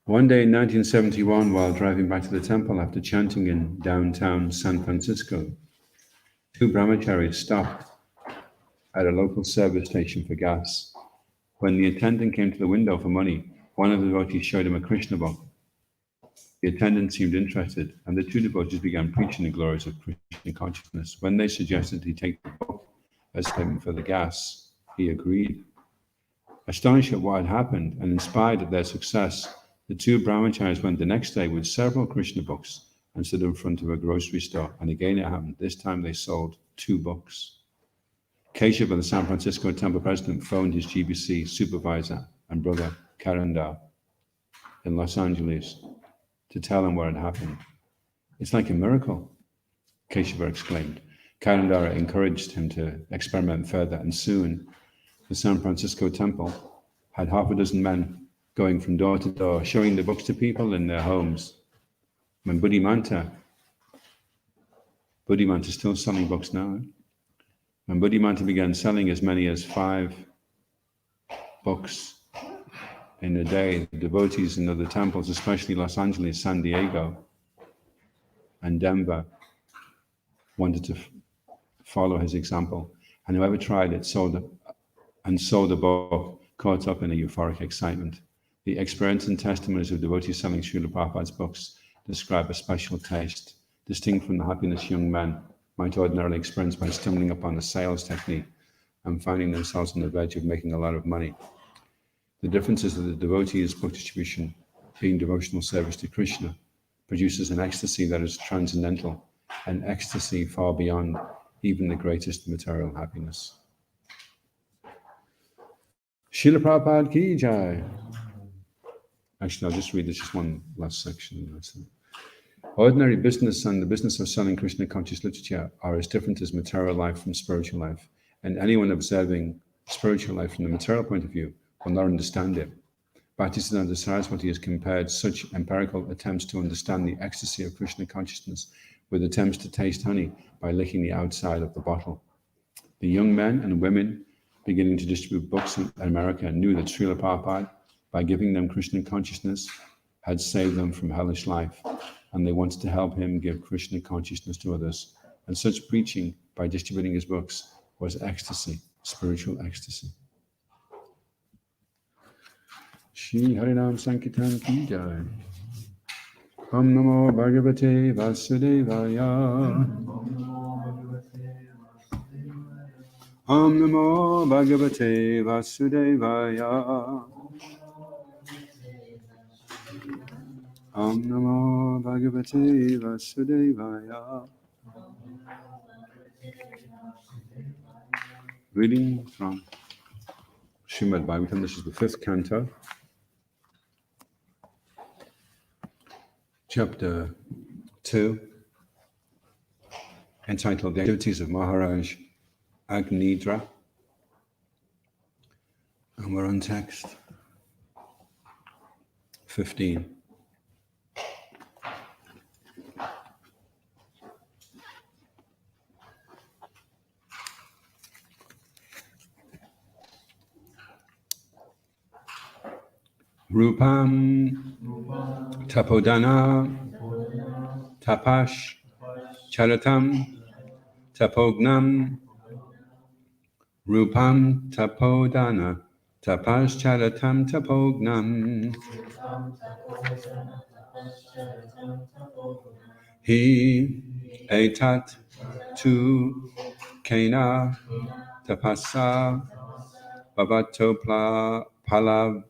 One day in 1971, while driving back to the temple after chanting in downtown San Francisco, two brahmacharis stopped at a local service station for gas. When the attendant came to the window for money, one of the devotees showed him a Krishna book. The attendant seemed interested, and the two devotees began preaching the glories of Krishna consciousness. When they suggested he take the book as payment for the gas, he agreed. Astonished at what had happened and inspired at their success, the two brahmacharis went the next day with several Krishna books and stood in front of a grocery store. And again it happened. This time they sold 2 books. Keshava, the San Francisco temple president, phoned his GBC supervisor and brother, Karandar, in Los Angeles to tell him what had happened. It's like a miracle, Keshava exclaimed. Karandar encouraged him to experiment further, and soon the San Francisco temple had half a dozen men going from door to door, showing the books to people in their homes. When Buddhimanta is still selling books now. When Buddhimanta began selling as many as 5 books in a day, the devotees in other temples, especially Los Angeles, San Diego, and Denver, wanted to follow his example. And whoever tried it sold a book, caught up in a euphoric excitement. The experience and testimonies of devotees selling Srila Prabhupada's books describe a special taste, distinct from the happiness young men might ordinarily experience by stumbling upon a sales technique and finding themselves on the verge of making a lot of money. The difference is that the devotee's book distribution, being devotional service to Krishna, produces an ecstasy that is transcendental, an ecstasy far beyond even the greatest material happiness. Srila Prabhupada ki jai. Actually, I'll just read this just one last section. Ordinary business and the business of selling Krishna conscious literature are as different as material life from spiritual life, and anyone observing spiritual life from the material point of view will not understand it. Bhaktisiddhanta Saraswati has compared such empirical attempts to understand the ecstasy of Krishna consciousness with attempts to taste honey by licking the outside of the bottle. The young men and women beginning to distribute books in America knew that Srila Prabhupada, by giving them Krishna consciousness, had saved them from hellish life, and they wanted to help him give Krishna consciousness to others. And such preaching, by distributing his books, was ecstasy, spiritual ecstasy. Shri Harinam Sankirtan ki jai. Om Namo Bhagavate Vasudevaya. Om Namo Bhagavate Vasudevaya. Om Namo Bhagavate Vasudevaya. Reading from Srimad Bhagavatam. This is the 5th canto, chapter 2, entitled The Activities of Maharaj Agnidra. And we're on text 15. Rupam Tapodana Tapash Charatam Tapognam Rupam Tapodana Tapash Charatam Tapognam He Etat Tu Kena Tapasa Bhavato Palabdam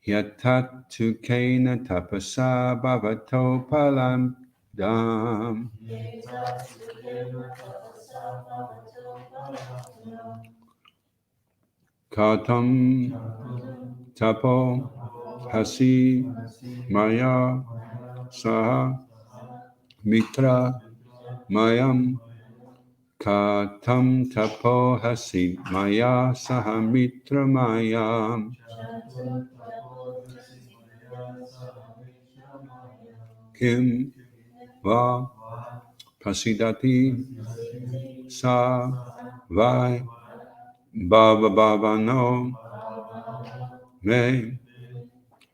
Yatat Tu Kena Tapasa Bhavato Palabdam Katam Tapo Hasi Maya Saha Mitra Mayam Katam Tapo Hasi Maya Saha Mitra Mayam Kim Va Pasidati Sa Vai Bhava Bhava no me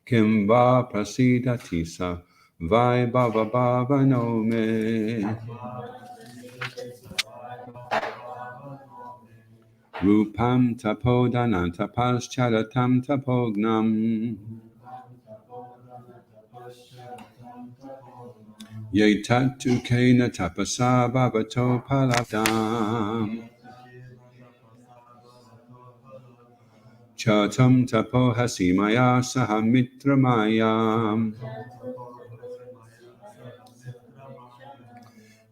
Kim va prasidati sa vai Bhava Bhava no me Rupam tapodanam tapascharatam tapognam Yetatu kena tapasa bhavato paladam Chatam tapo hasimaya sahamitраmayam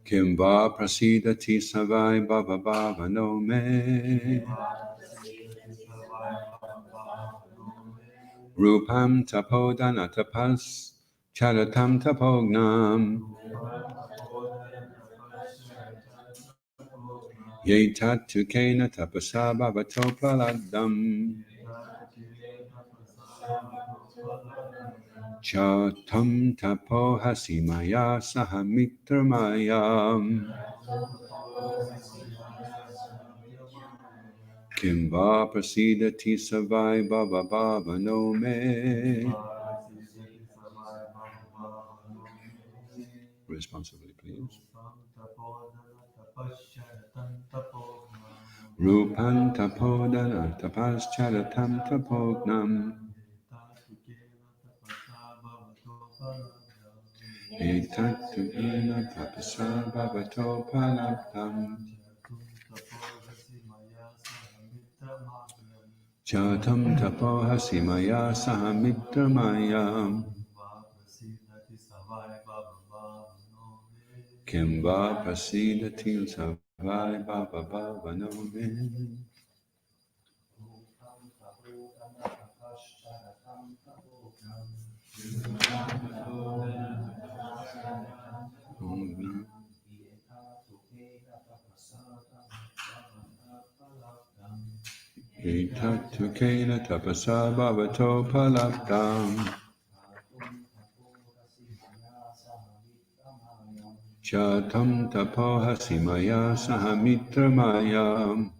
Kimva prasidati savai bhava bhava no me Rupam tapodana tapas charatam tapognam Yetatu kena tapasa bhavato paladam Chatam tapo hasimaya sahamitраmayam Kimva prasidati savai bhava bhava no me Responsibly, please. Rupan tapodana tapascharatam tapognam Etatugana tapasa bhavato palabdam Chatam tapo hasimaya sahamitраmayam Kimva prasidati savai bhava bhava no me Etatukena tapasa bhavato palabdam Chatam tapo hasimaya sahamitраmayam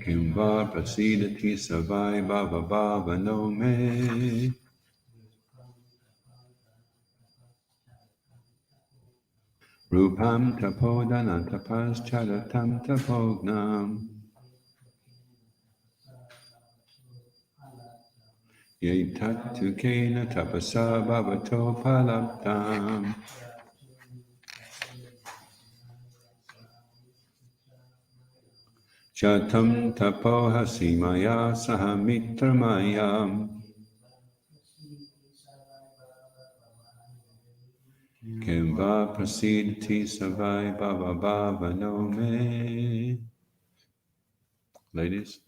Kimva prasidati savai bhava bhava no me Rupam tapodana tapascharatam tapognam Yetatu tapasa bhavato palabdam Chatam tapo hasimaya sahamitраmayam Kimva prasidati savai bhava bhava no me Ladies.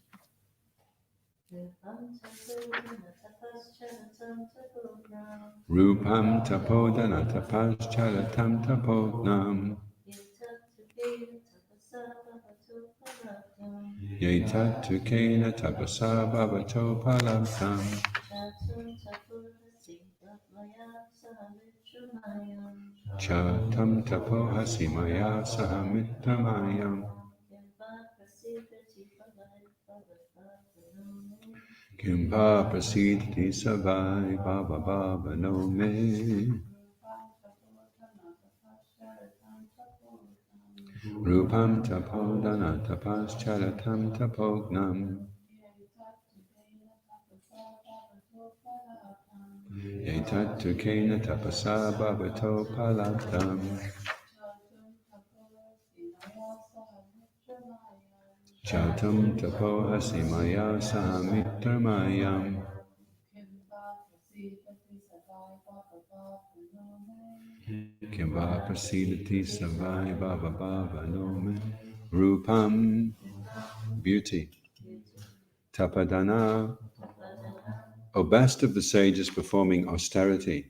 Rupam tapodana tapascharatam tapognam Yetatu tapasa bhavato palabdam Chatam tapo hasimaya sahamitраmayam Kimva prasidati savai bhava bhava no me Rupam tapodana tapascharatam tapognam Etatukena tapasa bhavato palabdam Chatam tapo hasimaya sahamitраmayam Kimva prasidati savai bhava bhava no me Rupam beauty Tapadana O best of the sages performing austerity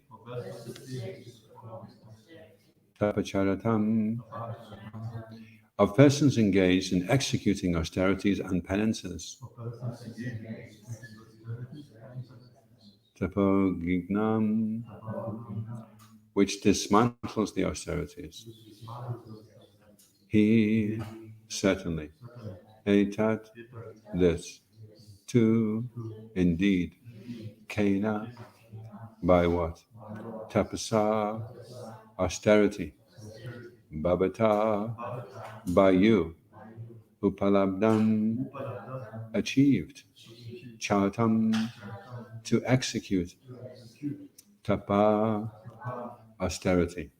Tapacharatam of persons engaged in executing austerities and penances Tapogignam which dismantles the austerities. He, certainly. Etat, this. Tu, indeed. Kena, by what? Tapasa, austerity. Bhavata, by you. Upalabdham, achieved. Chatam, to execute. Tapa, austerity.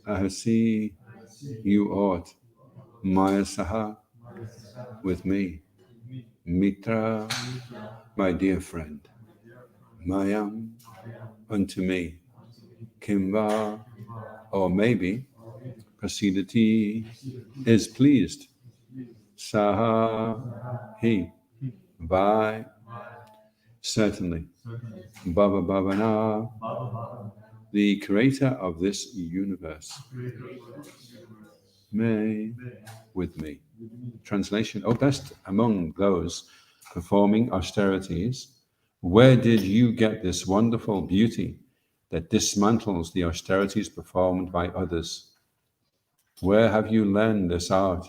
Ahasi, you ought. Maya saha, with me. Mitra, my dear friend. Mayam, unto me. Kimva, or maybe. Prasidati, is pleased. Saha, he. By, certainly. Bhava Bhavana, the creator of this universe. May, with me. Translation, O best among those performing austerities, where did you get this wonderful beauty that dismantles the austerities performed by others? Where have you learned this art?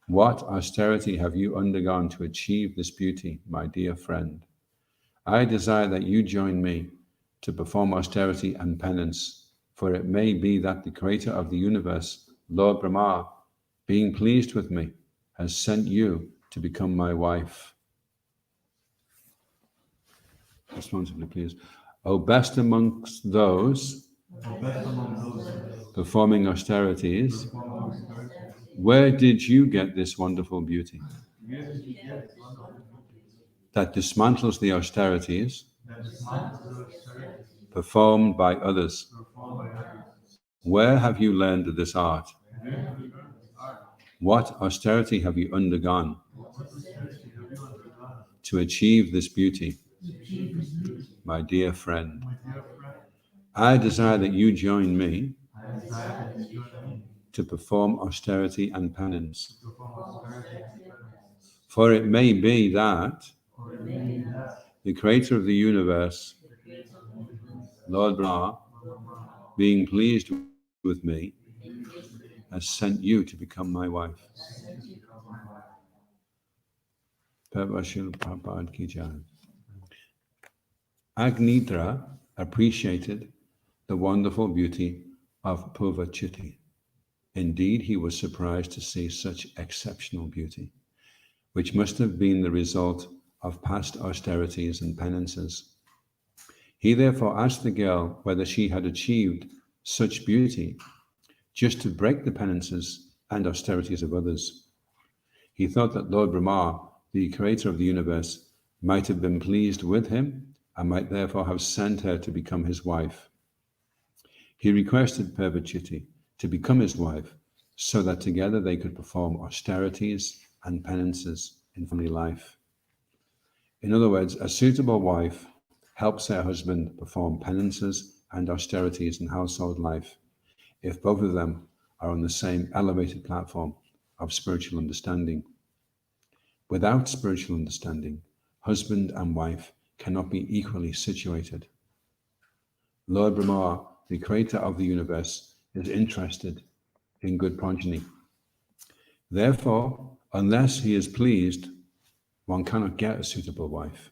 What austerity have you undergone to achieve this beauty, my dear friend? I desire that you join me to perform austerity and penance, for it may be that the creator of the universe, Lord Brahma, being pleased with me, has sent you to become my wife. Responsibly, please. O best amongst those performing austerities, where did you get this wonderful beauty that dismantles the austerities performed by others? Where have you learned this art? What austerity have you undergone to achieve this beauty, my dear friend? I desire that you join me to perform austerity and penance. For it may be that the creator of the universe, Lord Brahma, being pleased with me, has sent you to become my wife. Agnidra appreciated the wonderful beauty of Purvachiti. Indeed, he was surprised to see such exceptional beauty, which must have been the result of past austerities and penances. He therefore asked the girl whether she had achieved such beauty just to break the penances and austerities of others. He thought that Lord Brahma, the creator of the universe, might have been pleased with him and might therefore have sent her to become his wife. He requested Purvachiti to become his wife so that together they could perform austerities and penances in family life. In other words, a suitable wife helps her husband perform penances and austerities in household life if both of them are on the same elevated platform of spiritual understanding. Without spiritual understanding, husband and wife cannot be equally situated. Lord Brahma, the creator of the universe, is interested in good progeny. Therefore, unless he is pleased, one cannot get a suitable wife.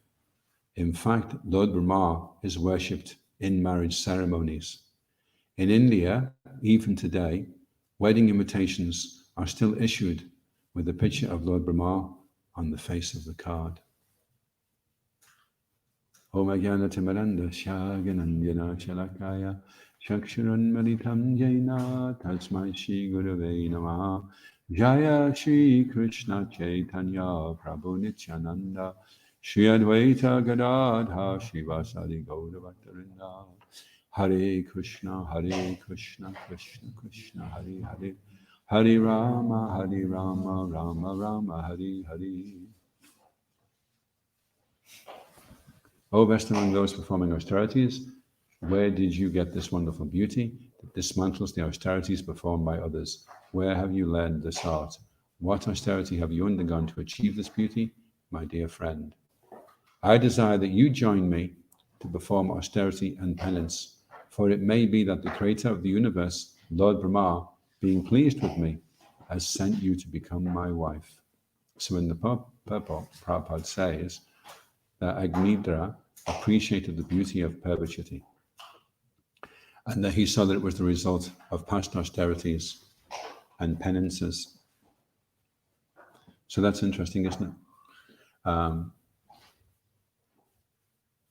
In fact, Lord Brahma is worshipped in marriage ceremonies. In India, even today, wedding invitations are still issued with a picture of Lord Brahma on the face of the card. Om Ajnana Timiranda Shaganandjana Shalakaya Chakshuran Malitam Jaina Tasmai Shri Gurave Namaha Jaya Shri Krishna Chaitanya Prabhu Nityananda Shri Advaita Gadadha Shivasadi Gaura Bhattarinda Hare Krishna Krishna Krishna Hare Hare Hare Rama Rama Rama Hare Hare. O best among those performing austerities, where did you get this wonderful beauty that dismantles the austerities performed by others? Where have you learned this art? What austerity have you undergone to achieve this beauty, my dear friend? I desire that you join me to perform austerity and penance, for it may be that the creator of the universe, Lord Brahma, being pleased with me, has sent you to become my wife. So in the purport, Prabhupada says that Agnidra appreciated the beauty of perpetuity, and that he saw that it was the result of past austerities and penances. So that's interesting, isn't it?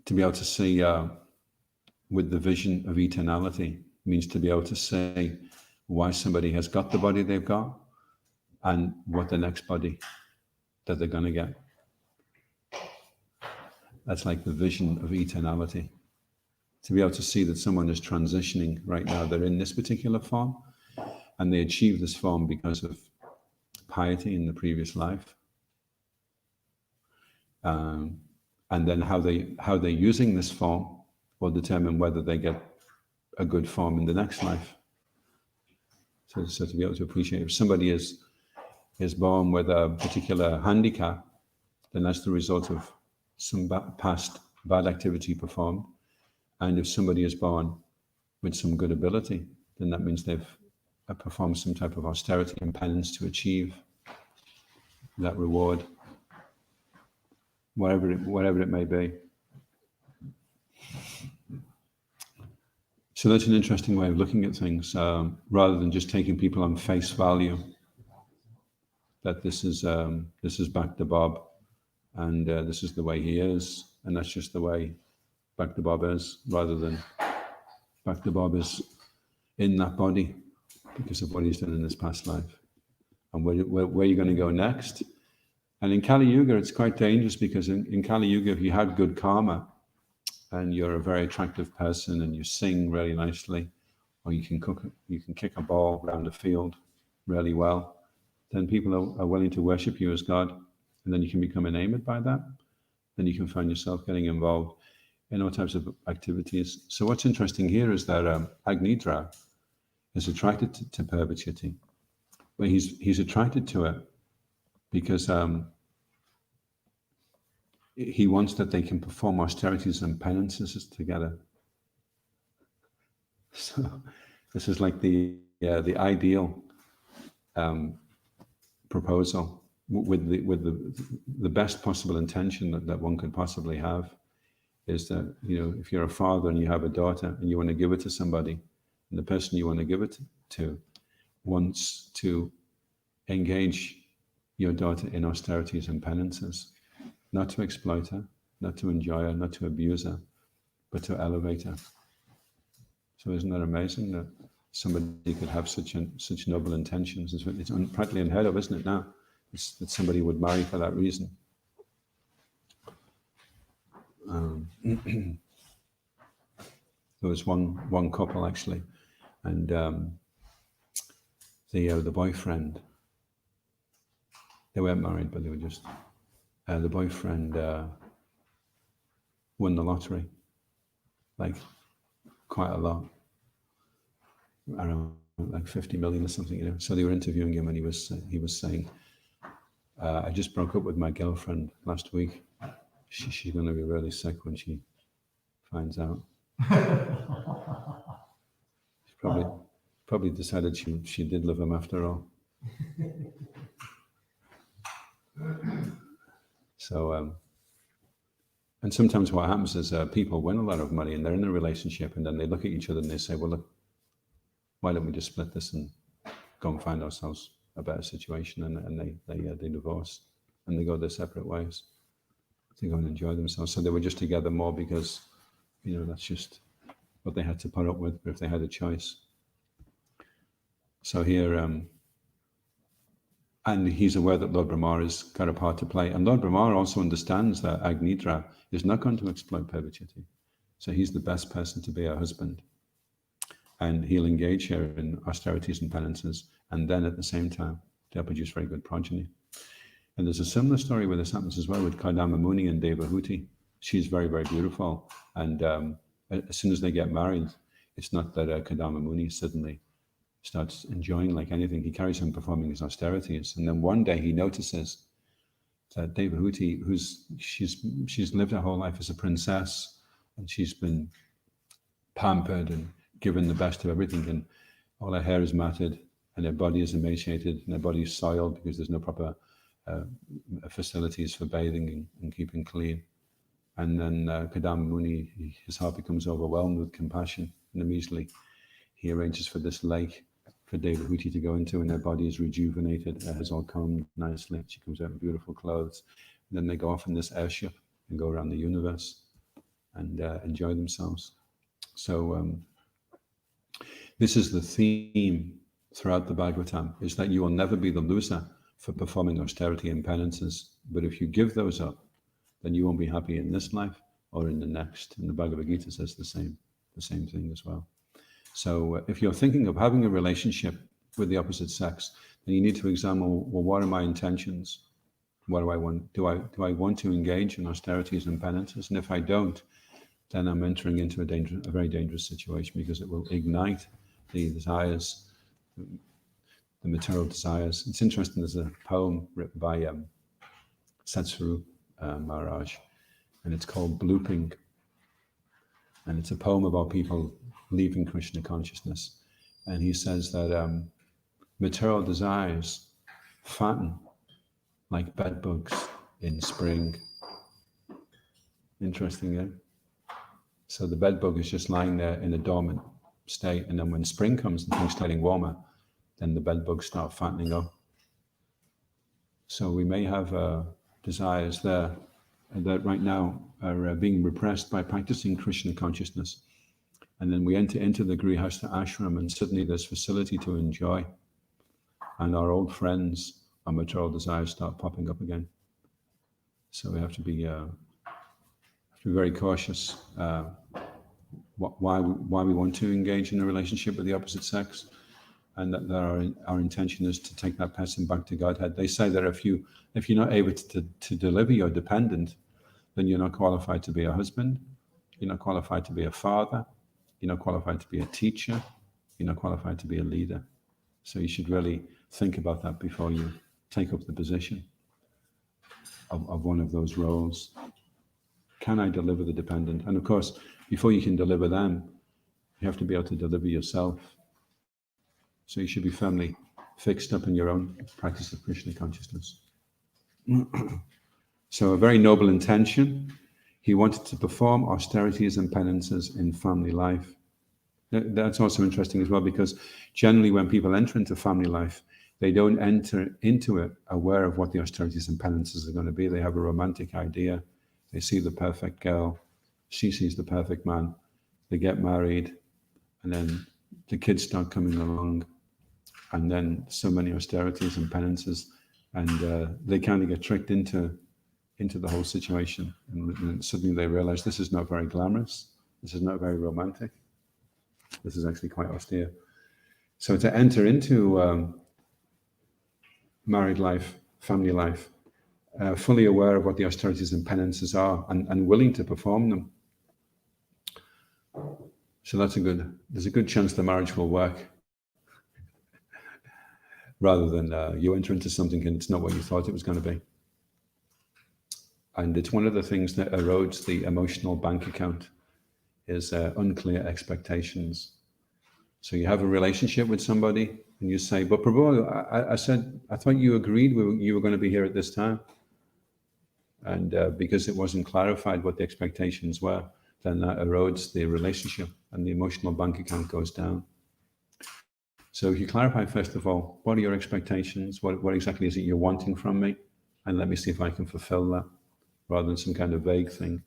To be able to see with the vision of eternality means to be able to say why somebody has got the body they've got and what the next body that they're going to get. That's like the vision of eternality. To be able to see that someone is transitioning right now. They're in this particular form and they achieve this form because of piety in the previous life. And then how they're using this form will determine whether they get a good form in the next life. So to be able to appreciate, if somebody is born with a particular handicap, then that's the result of some past bad activity performed. And if somebody is born with some good ability, then that means they've performed some type of austerity and penance to achieve that reward, whatever it may be. So that's an interesting way of looking at things, rather than just taking people on face value. That this is Bhakta Bob, and this is the way he is, and that's just the way Bhakta Bob is, rather than Bhakta Bob is in that body because of what he's done in this past life, and where are you going to go next? And in Kali Yuga, it's quite dangerous because in Kali Yuga, if you had good karma, and you're a very attractive person, and you sing really nicely, or you can kick a ball around the field really well, then people are willing to worship you as God, and then you can become enamored by that. Then you can find yourself getting involved in all types of activities. So what's interesting here is that Agnidra is attracted to perpetuity, but he's attracted to it because he wants that they can perform austerities and penances together. So this is like the ideal proposal with the best possible intention that one could possibly have, is that, if you're a father and you have a daughter and you want to give it to somebody, and the person you want to give it to wants to engage your daughter in austerities and penances, not to exploit her, not to enjoy her, not to abuse her, but to elevate her. So isn't that amazing that somebody could have such noble intentions? It's practically unheard of, isn't it now? That somebody would marry for that reason. There was one couple actually, and the boyfriend, they weren't married, but they were just, the boyfriend won the lottery, like quite a lot, around like 50 million or something, So they were interviewing him, and he was saying, I just broke up with my girlfriend last week. She's going to be really sick when she finds out. She probably decided she did love him after all. So, and sometimes what happens is people win a lot of money and they're in a relationship, and then they look at each other and they say, well, look, why don't we just split this and go and find ourselves a better situation? And they divorce and they go their separate ways to go and enjoy themselves. So they were just together more because, that's just what they had to put up with if they had a choice. So here, and he's aware that Lord Brahma has got a part to play. And Lord Brahma also understands that Agnidra is not going to exploit perpetuity. So he's the best person to be a husband. And he'll engage her in austerities and penances. And then at the same time, they'll produce very good progeny. And there's a similar story where this happens as well with Kadama Muni and Devahuti. She's very, very beautiful. And as soon as they get married, it's not that Kadama Muni suddenly starts enjoying like anything. He carries on performing his austerities. And then one day he notices that Devahuti, she's lived her whole life as a princess, and she's been pampered and given the best of everything, and all her hair is matted, and their body is emaciated, and their body is soiled because there's no proper facilities for bathing and keeping clean. And then Kadamba Muni, his heart becomes overwhelmed with compassion, and immediately he arranges for this lake for Devahuti to go into, and their body is rejuvenated. It has all combed nicely. She comes out in beautiful clothes. And then they go off in this airship and go around the universe and enjoy themselves. So this is the theme throughout the Bhagavatam, is that you will never be the loser for performing austerity and penances. But if you give those up, then you won't be happy in this life or in the next. And the Bhagavad Gita says the same thing as well. So if you're thinking of having a relationship with the opposite sex, then you need to examine, well, what are my intentions? What do I want? Do I want to engage in austerities and penances? And if I don't, then I'm entering into a very dangerous situation, because it will ignite the desires, the material desires. It's interesting, there's a poem written by Satsuru Maharaj, and it's called Blooping. And it's a poem about people leaving Krishna consciousness. And he says that material desires fatten like bed bugs in spring. Interesting, yeah? So the bed bug is just lying there in a dormant state, and then when spring comes and things getting warmer, then the bed bugs start fattening up. So we may have desires there that right now are being repressed by practicing Krishna consciousness. And then we enter into the Grihastha ashram, and suddenly there's facility to enjoy. And our old friends, our material desires start popping up again. So we have to be very cautious why we want to engage in a relationship with the opposite sex, and that our intention is to take that person back to Godhead. They say that if you're not able to deliver your dependent, then you're not qualified to be a husband, you're not qualified to be a father, you're not qualified to be a teacher, you're not qualified to be a leader. So you should really think about that before you take up the position of one of those roles. Can I deliver the dependent? And of course, before you can deliver them, you have to be able to deliver yourself. So you should be firmly fixed up in your own practice of Krishna consciousness. So a very noble intention. He wanted to perform austerities and penances in family life. That's also interesting as well, because generally when people enter into family life, they don't enter into it aware of what the austerities and penances are going to be. They have a romantic idea. They see the perfect girl. She sees the perfect man. They get married, and then the kids start coming along, and then so many austerities and penances, and they kind of get tricked into the whole situation, and suddenly they realize this is not very glamorous, this is not very romantic, this is actually quite austere. So to enter into married life, family life, fully aware of what the austerities and penances are, and willing to perform them. So there's a good chance the marriage will work, rather than you enter into something and it's not what you thought it was going to be. And it's one of the things that erodes the emotional bank account, is unclear expectations. So you have a relationship with somebody and you say, but Prabhu, I thought you agreed you were going to be here at this time. And because it wasn't clarified what the expectations were, then that erodes the relationship and the emotional bank account goes down. So if you clarify, first of all, what are your expectations? What exactly is it you're wanting from me? And let me see if I can fulfill that, rather than some kind of vague thing.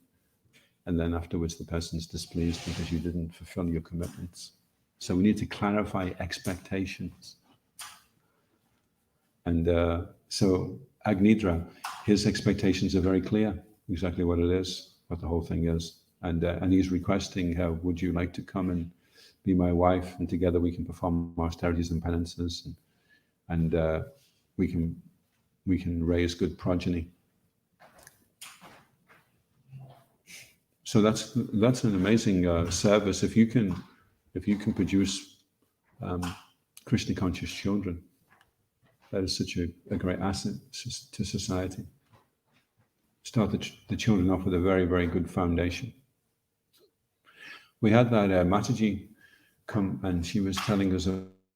And then afterwards, the person's displeased because you didn't fulfill your commitments. So we need to clarify expectations. And so Agnidra, his expectations are very clear, exactly what it is, what the whole thing is. And he's requesting, would you like to come and be my wife, and together we can perform austerities and penances, and we can raise good progeny. So that's an amazing service. If you can produce Krishna conscious children, that is such a great asset to society. Start the children off with a very, very good foundation. We had that Mataji come, and she was telling us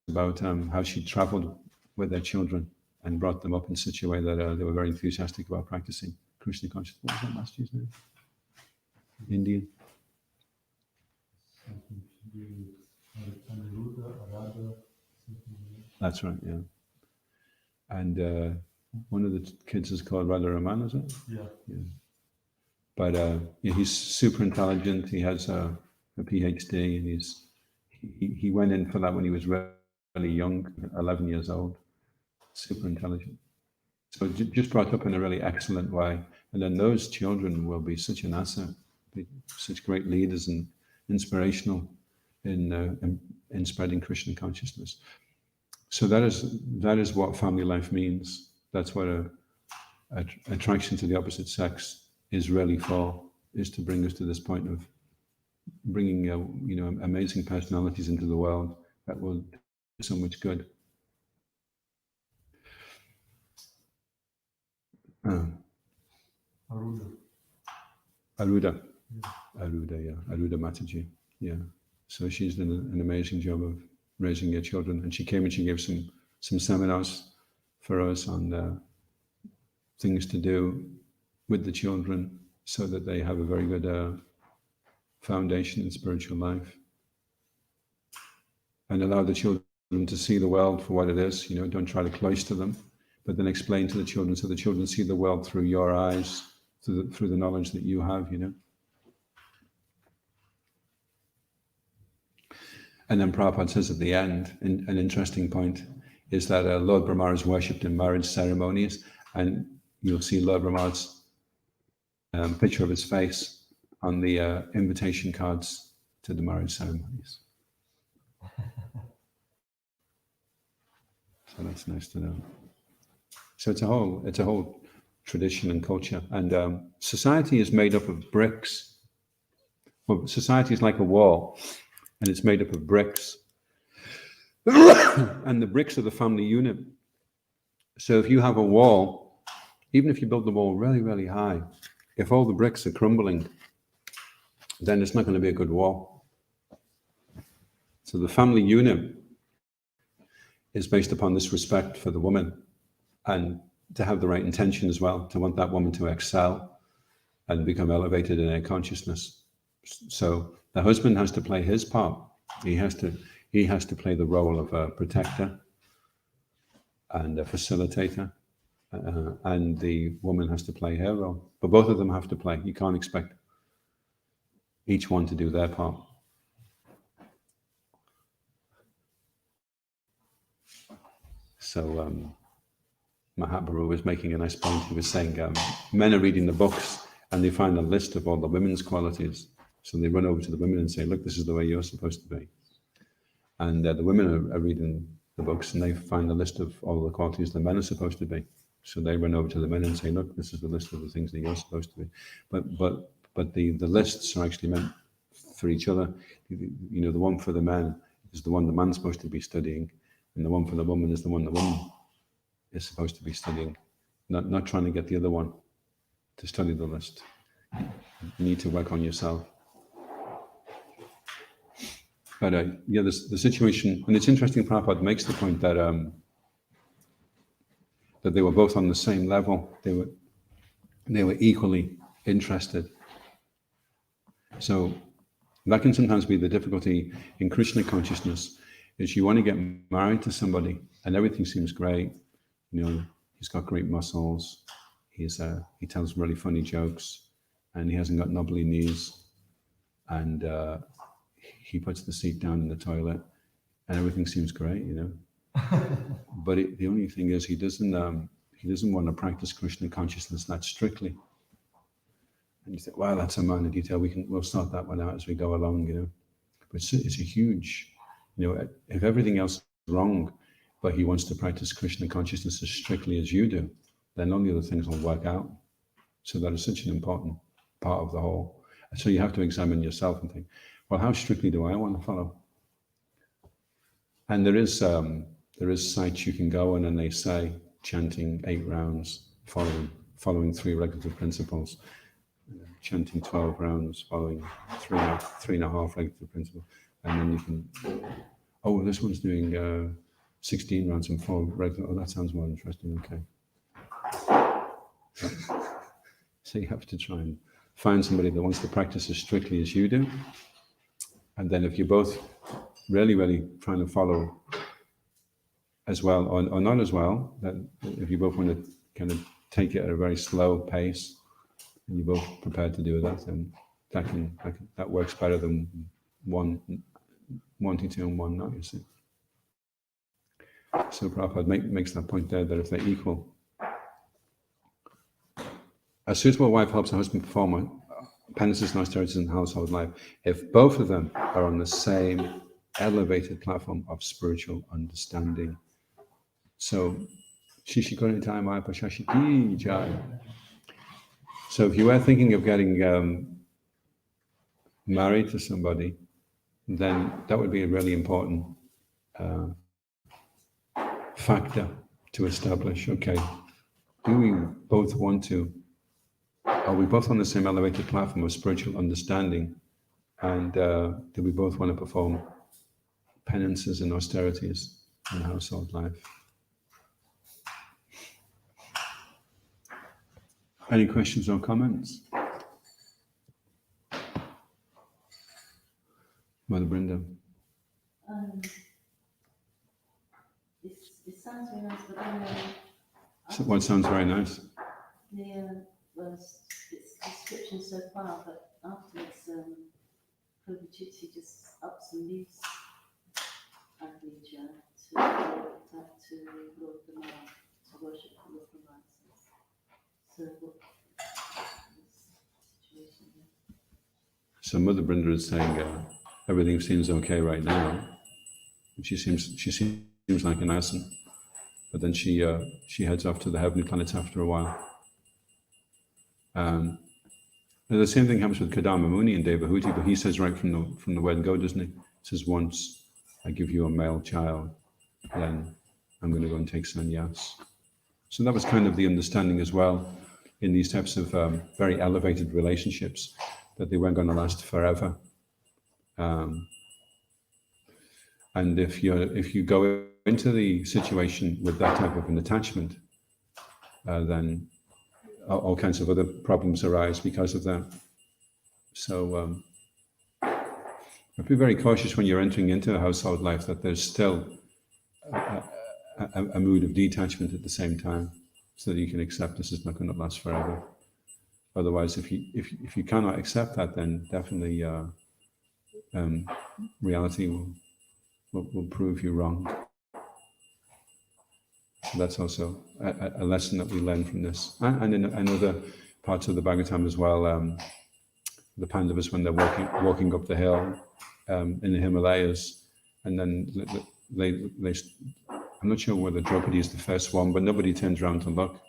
about how she traveled with their children and brought them up in such a way that they were very enthusiastic about practicing Krishna consciousness. What was that master's name? Indian. That's right, yeah. And one of the kids is called Radha Raman, is it? Yeah. But yeah, he's super intelligent. He has a PhD, and he went in for that when he was really young, 11 years old. Super intelligent. So just brought up in a really excellent way. And then those children will be such an asset, be such great leaders and inspirational in spreading Krishna consciousness. So that is what family life means. That's what a attraction to the opposite sex is really for, is to bring us to this point of bringing amazing personalities into the world that will do so much good. Aruda, yeah, Aruda Mataji, yeah. So she's done an amazing job of raising her children, and she came and she gave some seminars for us on things to do with the children so that they have a very good foundation in spiritual life, and allow the children to see the world for what it is. Don't try to cloister them, but then explain to the children so the children see the world through your eyes, through the knowledge that you have. And then Prabhupada says at the end, an interesting point, is that Lord Brahma is worshipped in marriage ceremonies, and you'll see Lord Brahma's picture of his face on the invitation cards to the marriage ceremonies. So that's nice to know. So it's a whole tradition and culture, and society is made up of bricks. Well, society is like a wall, and it's made up of bricks, and the bricks are the family unit. So if you have a wall, even if you build the wall really, really high, if all the bricks are crumbling, then it's not going to be a good wall. So the family unit is based upon this respect for the woman, and to have the right intention as well, to want that woman to excel and become elevated in her consciousness. So the husband has to play his part. He has to play the role of a protector and a facilitator, and the woman has to play her role. But both of them have to play. You can't expect each one to do their part. So Mahaprabhu was making a nice point. He was saying men are reading the books and they find a list of all the women's qualities. So they run over to the women and say, look, this is the way you're supposed to be. And the women are reading the books and they find a list of all the qualities the men are supposed to be. So they run over to the men and say, look, this is the list of the things that you're supposed to be. But the lists are actually meant for each other. The one for the man is the one the man's supposed to be studying, and the one for the woman is the one the woman is supposed to be studying. Not trying to get the other one to study the list. You need to work on yourself. But the situation, and it's interesting, Prabhupada makes the point that that they were both on the same level. They were equally interested. So that can sometimes be the difficulty in Krishna consciousness, is you want to get married to somebody and everything seems great. He's got great muscles. He tells really funny jokes, and he hasn't got knobbly knees, and he puts the seat down in the toilet, and everything seems great, But the only thing is, he doesn't want to practice Krishna consciousness that strictly. And you think, well, that's a minor detail. We'll sort that one out as we go along, But it's a huge, if everything else is wrong, but he wants to practice Krishna consciousness as strictly as you do, then all the other things will work out. So that is such an important part of the whole. So you have to examine yourself and think, well, how strictly do I want to follow? And there is sites you can go on, and they say chanting 8 rounds, following 3 regulative principles, chanting 12 rounds, following 3.5 regulative principles, and then you can. oh, this one's doing 16 rounds and 4 regular. Oh, that sounds more interesting. Okay. So you have to try and find somebody that wants to practice as strictly as you do. And then if you're both really, really trying to follow as well or not as well, then if you both want to kind of take it at a very slow pace and you're both prepared to do that, then that works better than one wanting to and one not, you see. So Prabhupada makes that point there that if they're equal, a suitable wife helps her husband perform penances and austerities in household life if both of them are on the same elevated platform of spiritual understanding. So, Shishikoritai Maya Shashiki Jai. So if you were thinking of getting married to somebody, then that would be a really important factor to establish. Okay, do we both want to? Are we both on the same elevated platform of spiritual understanding? And do we both want to perform penances and austerities in household life? Any questions or comments? Mother Brenda. It sounds very nice, but then What sounds very nice? The description so far, but afterwards, Prabhuji just ups and leaves Adhoksaja to Lord Brahma, to worship the Lord Brahma. So what is the situation here? So Mother Brenda is saying everything seems okay right now. She seems like an asset, but then she heads off to the heavenly planets after a while. And the same thing happens with Kadama Muni and Devahuti, but he says right from the word go, doesn't he? He says, once I give you a male child, then I'm going to go and take sannyas. So that was kind of the understanding as well in these types of very elevated relationships, that they weren't going to last forever. And if you go into the situation with that type of an attachment, then all kinds of other problems arise because of that. So be very cautious when you're entering into a household life that there's still a mood of detachment at the same time, so that you can accept this is not going to last forever. Otherwise, if you cannot accept that, then definitely reality will prove you wrong. So that's also a lesson that we learn from this. And in other parts of the Bhagavatam as well, the Pandavas, when they're walking up the hill in the Himalayas, and then they I'm not sure whether Draupadi is the first one, but nobody turns around to look.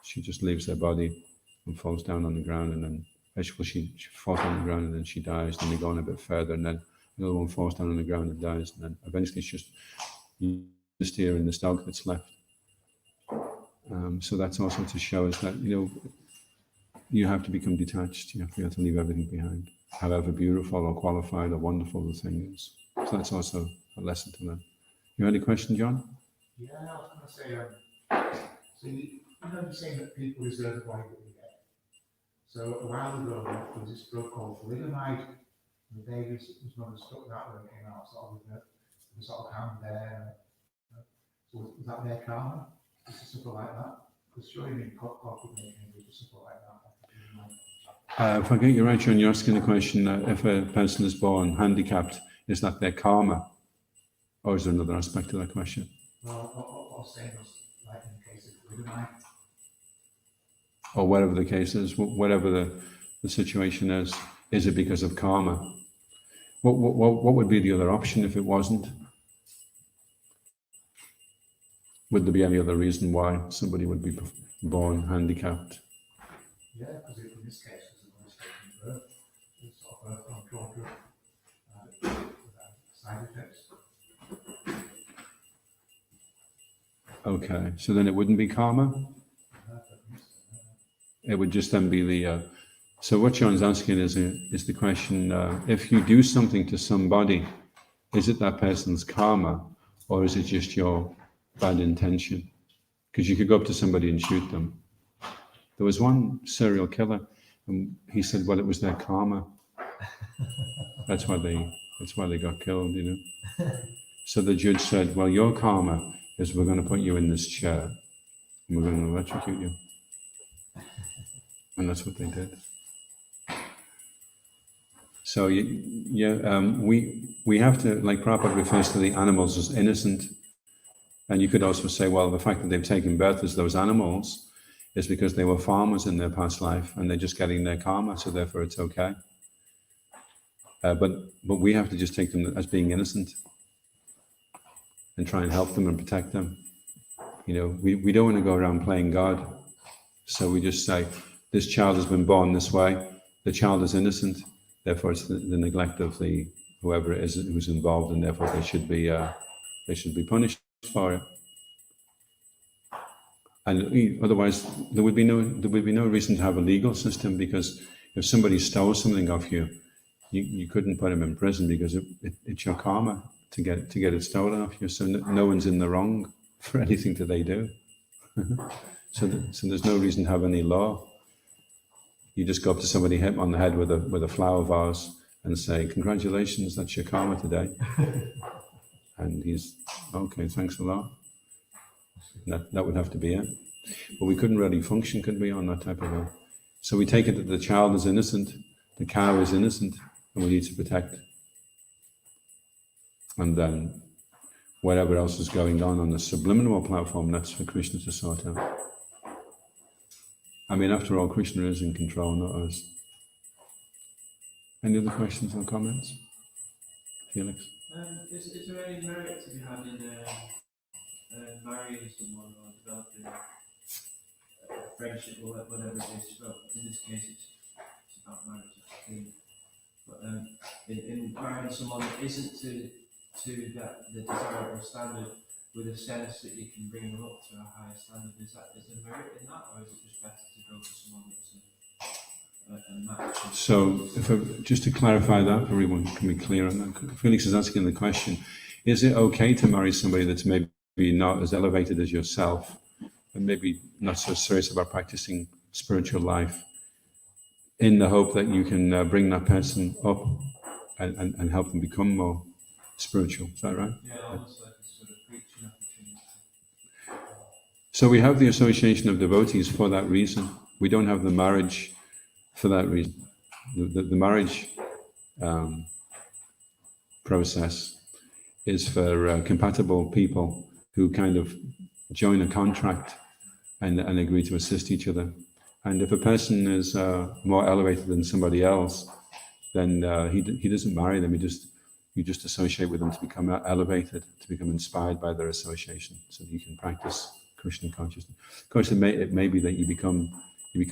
She just leaves their body and falls down on the ground, and then she falls on the ground and then she dies. Then they go on a bit further, and then another one falls down on the ground and dies, and then eventually it's just the steer and this dog that's left. So that's also to show us that, you have to become detached. You have to leave everything behind, however beautiful or qualified or wonderful the thing is. So that's also a lesson to learn. You had a question, John? Yeah, I was going to say, so you're saying that people deserve the body that we get. So a while ago, there was this drug called thalidomide, and the baby was not stuck that when it came out, sort of with the sort of hand there. So was that their karma? Is it something like that? Because surely in corporate making, we do something like that. If I get you right, John, you're asking the question that if a person is born handicapped, is that their karma? Or is there another aspect to that question? Well, or saying was like in the case of thalidomide. Or whatever the case is, whatever the situation is it because of karma? What would be the other option if it wasn't? Would there be any other reason why somebody would be born handicapped? Yeah, because in this case, it's a mistaken birth. It's sort of birth control side effects. Okay, so then it wouldn't be karma? It would just then be the... so what John's asking is the question, if you do something to somebody is it that person's karma, or is it just your bad intention? Because you could go up to somebody and shoot them. There was one serial killer, and he said, well, it was their karma. That's why they got killed, you know. So the judge said, well, your karma is we're going to put you in this chair and we're going to electrocute you. And that's what they did. So we have to, like Prabhupada refers to the animals as innocent. And you could also say, well, the fact that they've taken birth as those animals is because they were farmers in their past life and they're just getting their karma, so therefore it's okay. But we have to just take them as being innocent and try and help them and protect them. You know, we don't want to go around playing God. So we just say, this child has been born this way, the child is innocent, therefore it's the neglect of the whoever it is who's involved, and therefore they should be punished for it. And otherwise, there would be no reason to have a legal system, because if somebody stole something off you, you couldn't put him in prison because it's your karma to get it stolen off you. So no one's in the wrong for anything that they do. So there's no reason to have any law. You just go up to somebody, hit them on the head with a flower vase, and say, "Congratulations, that's your karma today." And he's okay. Thanks a lot. That would have to be it. But we couldn't really function, could we, on that type of a... So we take it that the child is innocent, the cow is innocent, and we need to protect. And then whatever else is going on the subliminal platform, that's for Krishna to sort out. I mean, after all, Krishna is in control, not us. Any other questions or comments? Felix? Is there any merit to be had in marrying someone or developing a friendship or whatever it is? Well, in this case, it's about marriage. But in marrying someone that isn't to the desirable standard, with a sense that you can bring them up to a higher standard, is there merit in that, or is it just better to go to someone that's a match? So, just to clarify that, everyone can be clear on that. Felix is asking the question: is it okay to marry somebody that's maybe not as elevated as yourself, and maybe not so serious about practicing spiritual life, in the hope that you can bring that person up and help them become more spiritual? Is that right? Yeah, almost like a sort of preaching opportunity. So we have the association of devotees for that reason. We don't have the marriage for that reason. The marriage process is for compatible people who kind of join a contract and agree to assist each other. And if a person is more elevated than somebody else, then he doesn't marry them. You just associate with them to become elevated, to become inspired by their association, so that you can practice Krishna consciousness. Of course, it may be that you become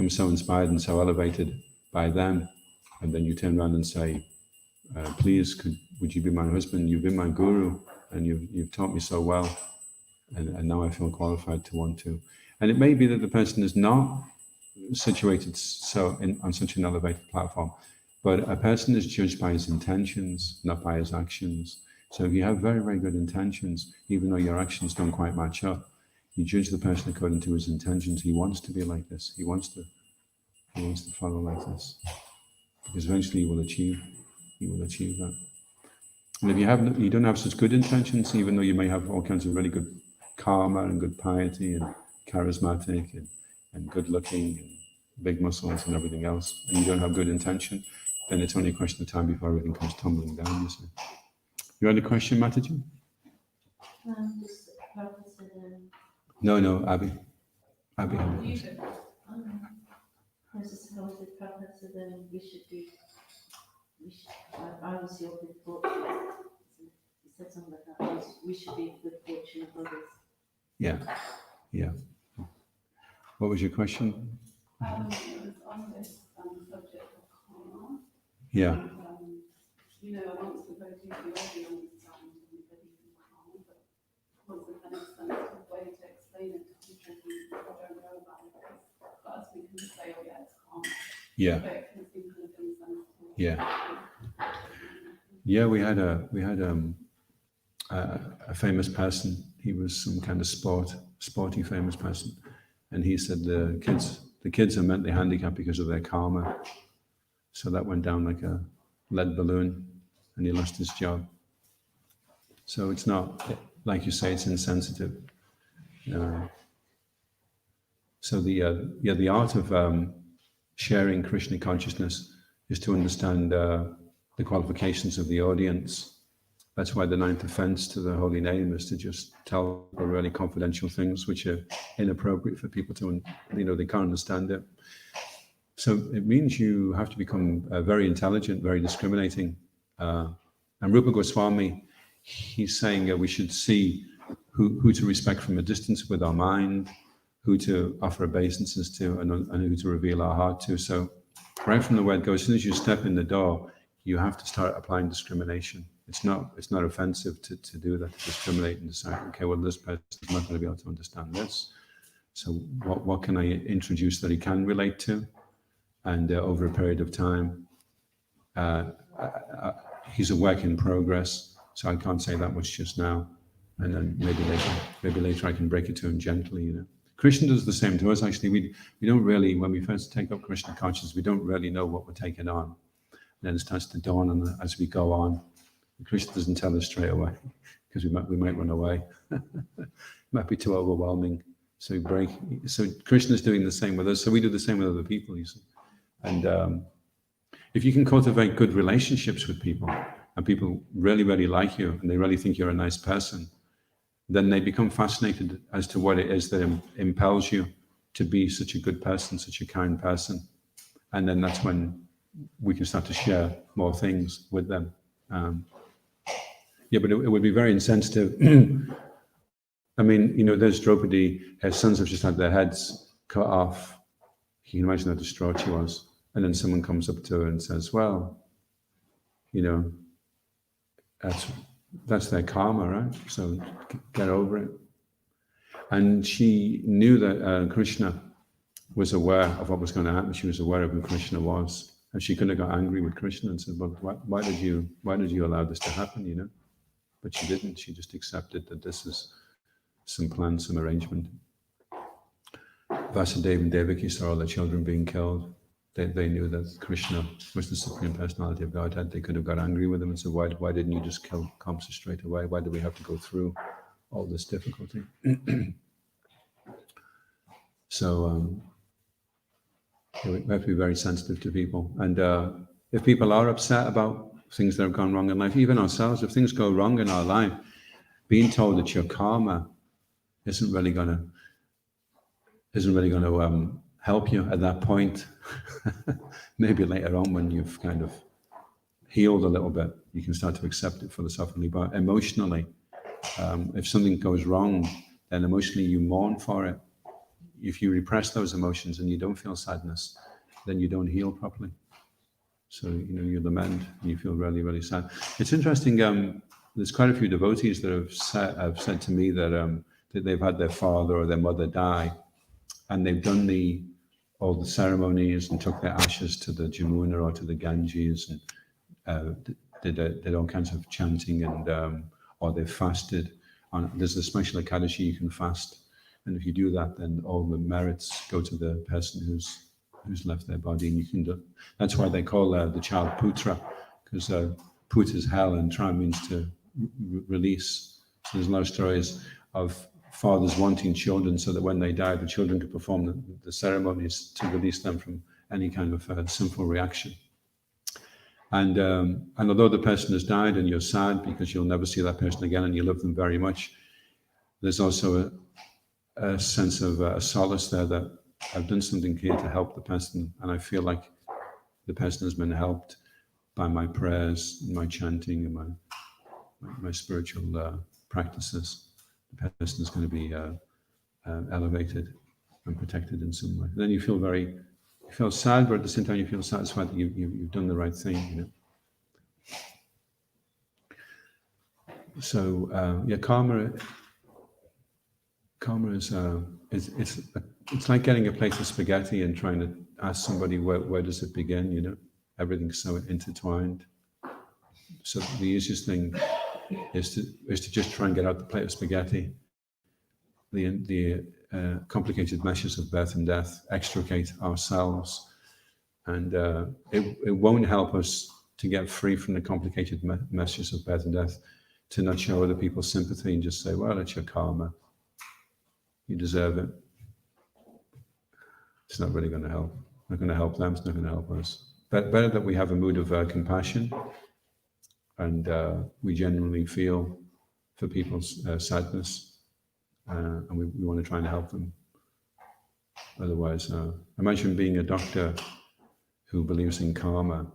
so inspired and so elevated by them, and then you turn around and say, "Please, would you be my husband? You've been my guru, and you've taught me so well, and now I feel qualified to want to." And it may be that the person is not situated on such an elevated platform. But a person is judged by his intentions, not by his actions. So if you have very, very good intentions, even though your actions don't quite match up, you judge the person according to his intentions. He wants to be like this. He wants to follow like this. Because eventually you will achieve that. And if you don't have such good intentions, even though you may have all kinds of really good karma and good piety and charismatic and good looking and big muscles and everything else, and you don't have good intention, then it's only a question of time before everything comes tumbling down, you see. You had a question, Mataji? Just Prabhupada said, No, Abby. Abby. Princess Helen did Prabhupada said I was your good fortune. He said something like that. We should be good fortune of others. Yeah. What was your question? On this subject of karma, Yeah. Once the devotees already understand and believe in karma, but once they've kind of understand the way to explain it to people who don't know about it, but us we can just say, oh yeah, it's karma. Yeah. But it can seem kind of insensitive. Yeah. Yeah, we had a famous person. He was some kind of sporty famous person, and he said the kids are mentally handicapped because of their karma. So that went down like a lead balloon, and he lost his job. So it's not, like you say, it's insensitive. So the art of sharing Krishna consciousness is to understand the qualifications of the audience. That's why the ninth offense to the holy name is to just tell really confidential things which are inappropriate for people to, they can't understand it. So it means you have to become very intelligent, very discriminating. And Rupa Goswami, he's saying we should see who to respect from a distance with our mind, who to offer obeisances to, and who to reveal our heart to. So right from the word go, as soon as you step in the door, you have to start applying discrimination. It's not offensive to do that, to discriminate and decide, okay, well, this person is not going to be able to understand this. So what can I introduce that he can relate to? And over a period of time, he's a work in progress, so I can't say that much just now. And then maybe later I can break it to him gently, Krishna does the same to us, actually. We don't really, when we first take up Krishna consciousness, we don't really know what we're taking on. And then it starts to dawn on us as we go on. Krishna doesn't tell us straight away, because we might run away. It might be too overwhelming. So Krishna's doing the same with us, so we do the same with other people, you see. And if you can cultivate good relationships with people, and people really, really like you, and they really think you're a nice person, then they become fascinated as to what it is that impels you to be such a good person, such a kind person. And then that's when we can start to share more things with them. But it would be very insensitive. I mean, there's Draupadi, her sons have just had their heads cut off. You can imagine how distraught she was. And then someone comes up to her and says, well, that's their karma, right? So get over it. And she knew that Krishna was aware of what was going to happen. She was aware of who Krishna was. And she could have got angry with Krishna and said, well, why did you allow this to happen, But she didn't. She just accepted that this is some plan, some arrangement. Vasudeva and Devaki saw all their children being killed. They knew that Krishna was the Supreme Personality of Godhead. They could have got angry with him and said, why didn't you just kill Kamsa straight away? Why do we have to go through all this difficulty? So we have to be very sensitive to people. And if people are upset about things that have gone wrong in life, even ourselves, if things go wrong in our life, being told that your karma isn't really going to help you at that point. Maybe later on, when you've kind of healed a little bit, you can start to accept it philosophically. But emotionally, if something goes wrong, then emotionally you mourn for it. If you repress those emotions and you don't feel sadness, then you don't heal properly. So you lament and you feel really, really sad. It's interesting. There's quite a few devotees that have said to me that they've had their father or their mother die, and they've done all the ceremonies and took their ashes to the Jamuna or to the Ganges and did all kinds of chanting, and or they fasted. There's a special Ekadashi you can fast, and if you do that, then all the merits go to the person who's left their body, and you can do. That's why they call the child Putra, because Put is hell and Tra means to release. So there's a lot of stories of fathers wanting children so that when they die, the children could perform the ceremonies to release them from any kind of sinful reaction. And although the person has died and you're sad because you'll never see that person again and you love them very much, there's also a sense of a solace there that I've done something here to help the person, and I feel like the person has been helped by my prayers, and my chanting, and my spiritual practices. The person is going to be elevated and protected in some way. Then you feel sad, but at the same time you feel satisfied that you've done the right thing. So karma is it's like getting a plate of spaghetti and trying to ask somebody where does it begin. Everything's so intertwined. So the easiest thing is to just try and get out the plate of spaghetti, the complicated meshes of birth and death, extricate ourselves, and it won't help us to get free from the complicated meshes of birth and death to not show other people sympathy and just say, well, it's your karma, you deserve it. It's not really going to help. Not going to help them, it's not going to help us. But better that we have a mood of compassion, and we genuinely feel for people's sadness, and we want to try and help them. Otherwise, imagine being a doctor who believes in karma,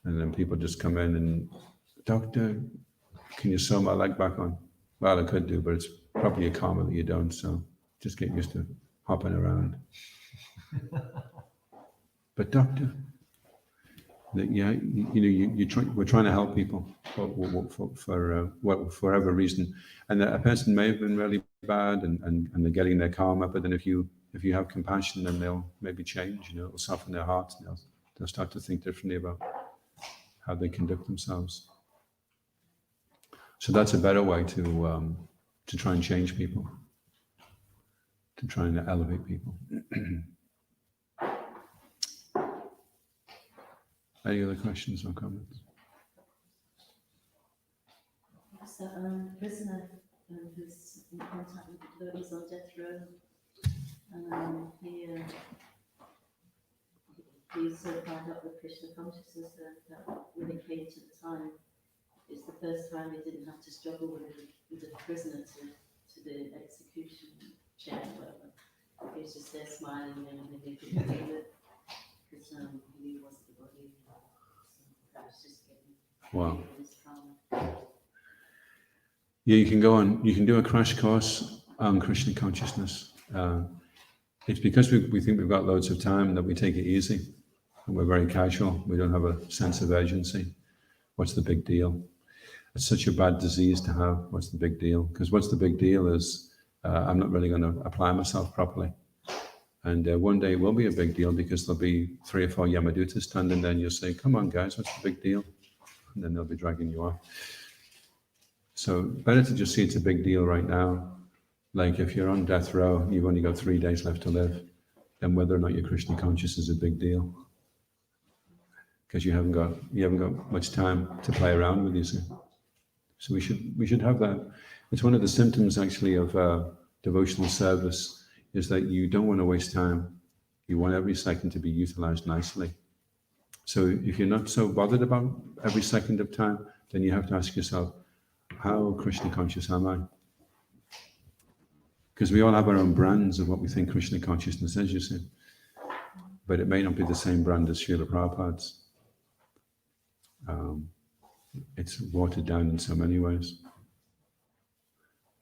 and then people just come in and, doctor, can you sew my leg back on? Well, I could do, but it's probably a karma that you don't, so just get used to hopping around. But doctor, we're trying to help people for whatever reason, and a person may have been really bad, and they're getting their karma. But then if you have compassion, then they'll maybe change. It'll soften their hearts, and they'll start to think differently about how they conduct themselves. So that's a better way to try and change people, to try and elevate people. Any other questions or comments? There's a prisoner who's in contact with the devotees on death row. He's so tied up with Krishna consciousness that when it came to the time, it's the first time he didn't have to struggle with a prisoner to the execution chair or whatever. He was just there smiling and he couldn't feel it because he wasn't the body. So that was just getting Wow. his karma. Yeah, you can do a crash course on Krishna consciousness. It's because we think we've got loads of time that we take it easy. And we're very casual. We don't have a sense of urgency. What's the big deal? It's such a bad disease to have. What's the big deal? Because what's the big deal is I'm not really going to apply myself properly. And one day it will be a big deal because there'll be 3 or 4 Yamadutas standing there and you'll say, come on guys, what's the big deal? And then they'll be dragging you off. So better to just see it's a big deal right now. Like if you're on death row and you've only got 3 days left to live, then whether or not you're Krishna conscious is a big deal. Because you haven't got much time to play around with, you see. So we should have that. It's one of the symptoms actually of devotional service is that you don't want to waste time. You want every second to be utilized nicely. So if you're not so bothered about every second of time, then you have to ask yourself, how Krishna conscious am I? Because we all have our own brands of what we think Krishna consciousness is, you see. But it may not be the same brand as Srila Prabhupada's. It's watered down in so many ways.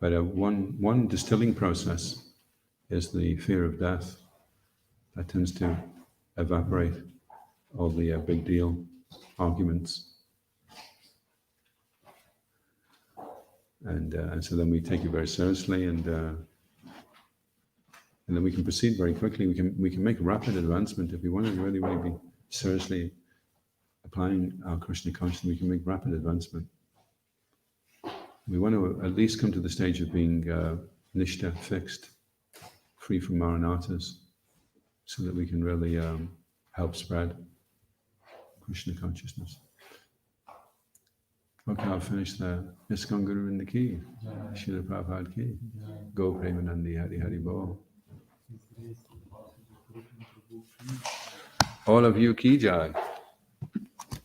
But one distilling process is the fear of death. That tends to evaporate all the big deal arguments. And so then we take it very seriously, and then we can proceed very quickly. We can make rapid advancement if we want to really be seriously applying our Krishna consciousness. We can make rapid advancement. We want to at least come to the stage of being nishta, fixed, free from maranatas, so that we can really help spread Krishna consciousness. Okay, I'll finish there. Iskon Guru in the key. Srila Prabhupada ki. Go Premanandi Hari Hari Bo. All of you ki jai.